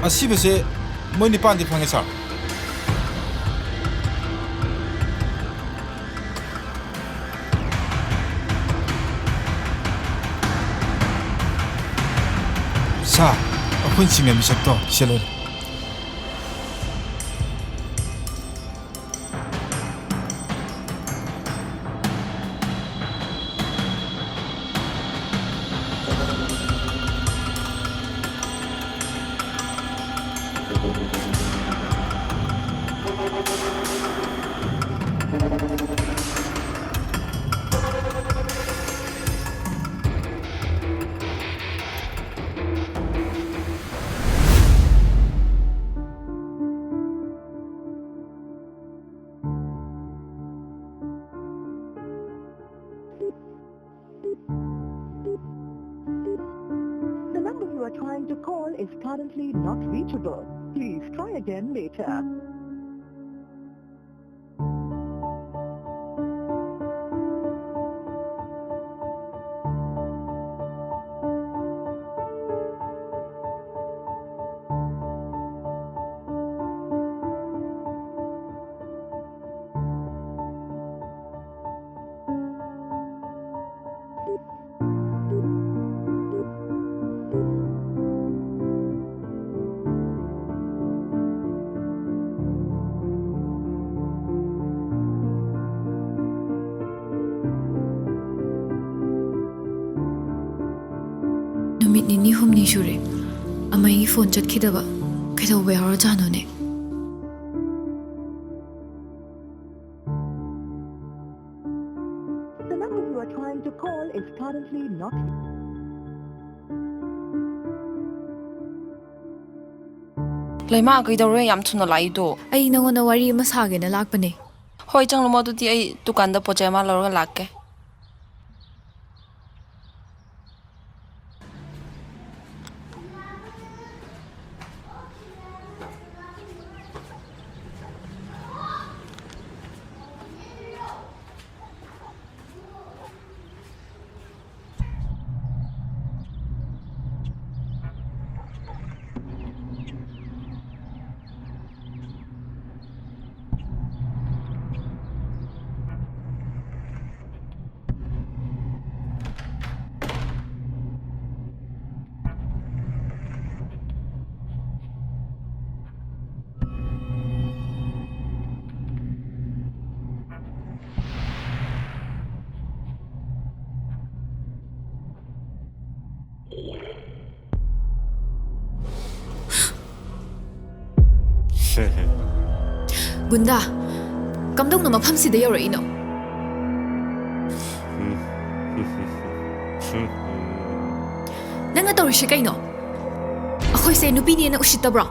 ꯑꯁꯤꯕꯁꯦ ꯃꯣꯏ ꯅꯤꯄꯥꯟꯗꯤ ꯐꯪꯉꯦ ꯁꯥꯔ ꯁꯥꯔ ꯑꯩꯈꯣꯏꯅ ꯆꯤꯡꯉ ꯃꯤꯁꯛꯇꯣ ꯁꯤꯜꯂꯣꯏ The number you are trying to call is currently not reachable. Please try again later. Numit nini humni shure. Amai phone chatkidaba. Kaitawbe harajanone. The number you are trying to call is currently not. Laima kaidawre yam thuna laido. Ai nangona wari ama sagena lakpane. Hoi changlo madudi ai dukanda pochai ma lorga lakke. Bunda, kamdong na maphamsida yawraino. Nanga tawrishi kaino? Akhoi se nupini na ushitabra.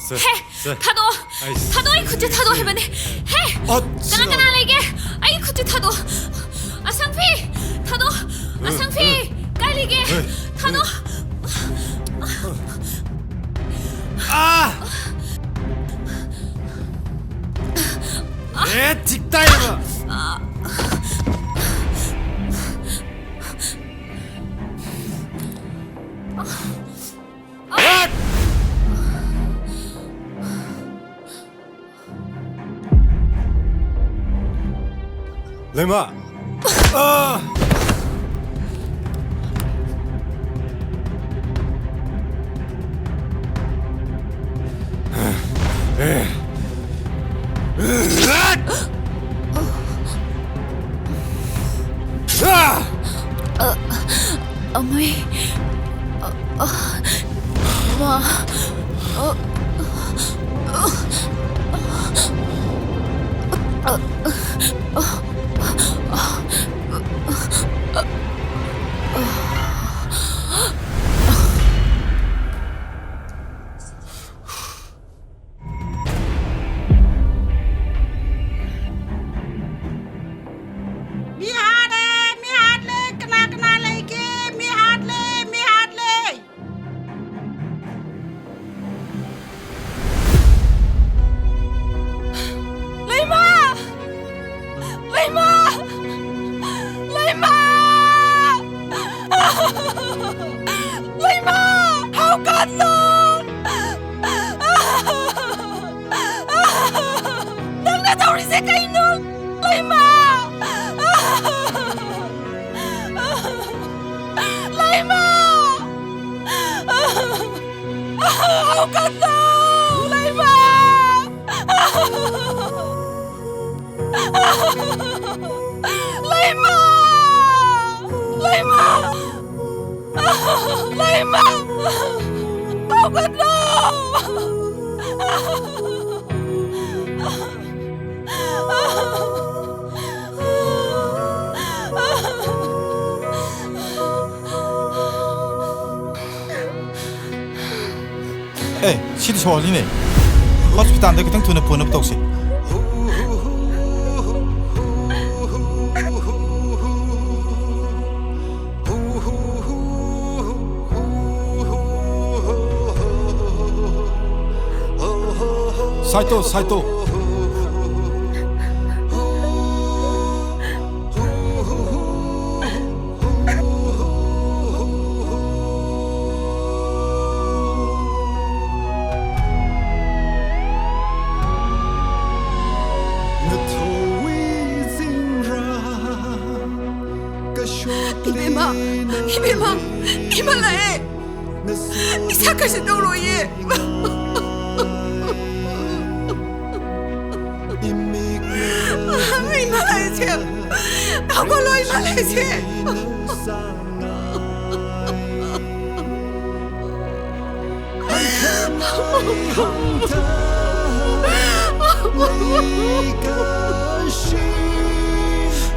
He, thado. Thado ai khuti thado hebane. He. Kana lege? Ai khuti thado. Asangfi. Thado. Asangfi. Kai lege? Thado. Ah! 직다이마. 레마. 아! Amai. Ma. กันเลยมาเลยมาเลยมาเลยมาเอากันเลยÊ, chị đi cho đi này. Hospital đây cái thằng thun nó buồn nó tao xí. Saito, Saito. Ima lại Isa kasi đâu rồi ye Ima lại chứ Không có lỗi Ima lại chứ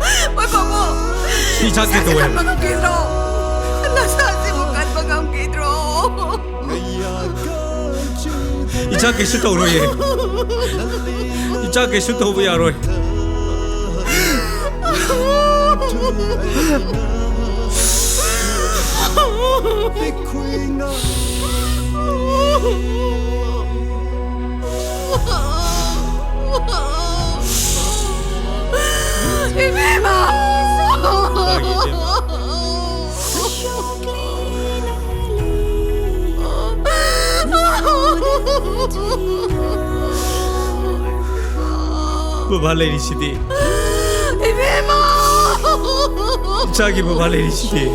Ôi bà bố Chị chắc cái tuổi Nasa bukan bagang Pedro. 이자 계속 떠오르 예. 이자 계속 떠오르 야로. Babalay ni Siti. Ibema! Chagi babalay ni Siti.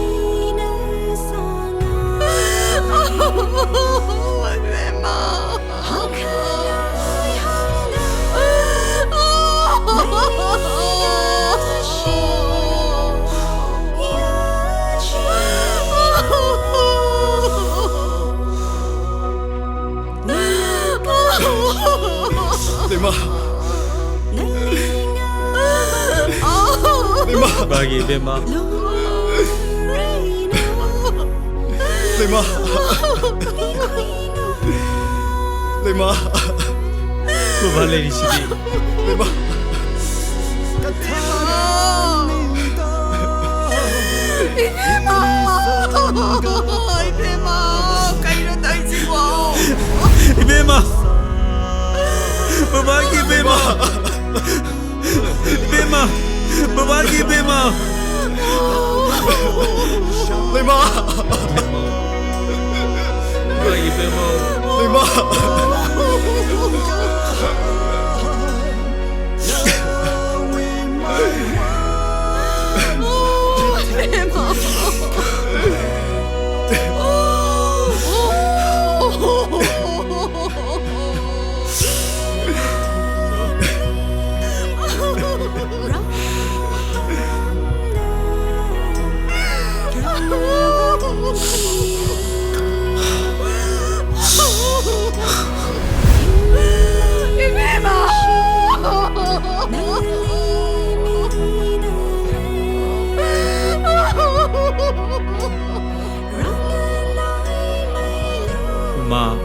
Ibema! Lima. Bagi Bema. Lima. Lima. Babalay ni Siti. Lima. Ibema! Ibema! Kayo na tayo siwa! Bema. Babagi Bema. Bema. Babagi Bema. Lima. Babagi Bema. Lima. Ma.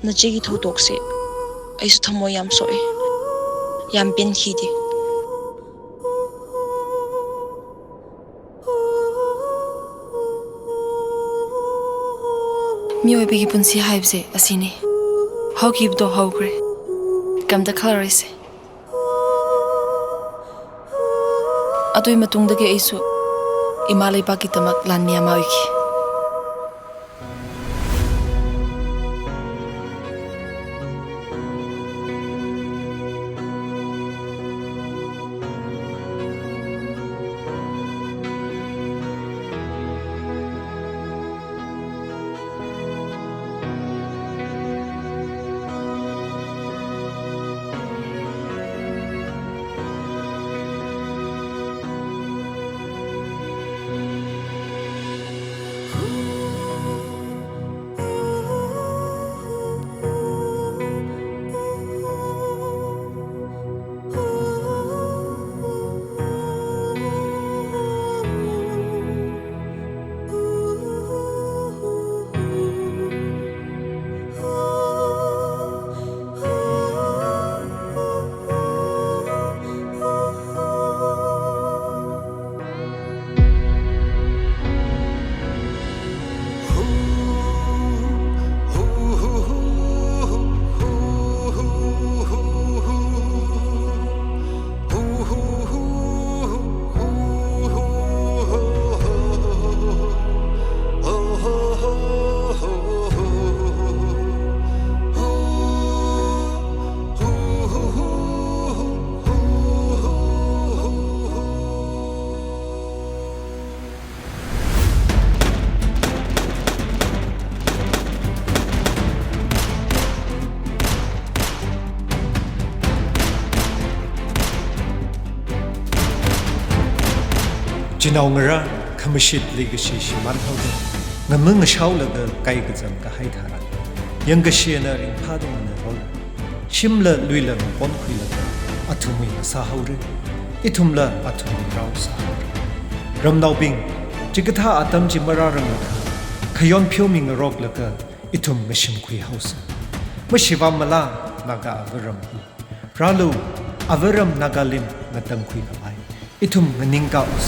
Nachigi thotokse aisu thamo yam soe yam pen khidi mioi begi punsi haibse asini how keep do how gre kam da kharise atoi matung dage aisu imalai baki tamak lan miya mawiki จินเอาเงระขมชิดลิกชีชิมันเท่าเดิมเงมึงเช้าเลยก็ไกลก็จำก็ให้ทารันยังก็เชียร์ริงพาดมันเรื่องชิมเลยลุยเลยปนคุยเลยอัตุมีสาหาร์อิทุมเลยอัตุมีเราสาหาร์รำดาวบิงจิกท่าอัตมจิมรารังเลยขย้อนพิวมิงรอกเลยก็อิทุมไม่ชิมคุยเฮาส์ไม่ชิวามาลานากาอเวรัมฮีราลูอเวรัมนากาลิมงตังคุยกับไออิทุมงนิงกาอุส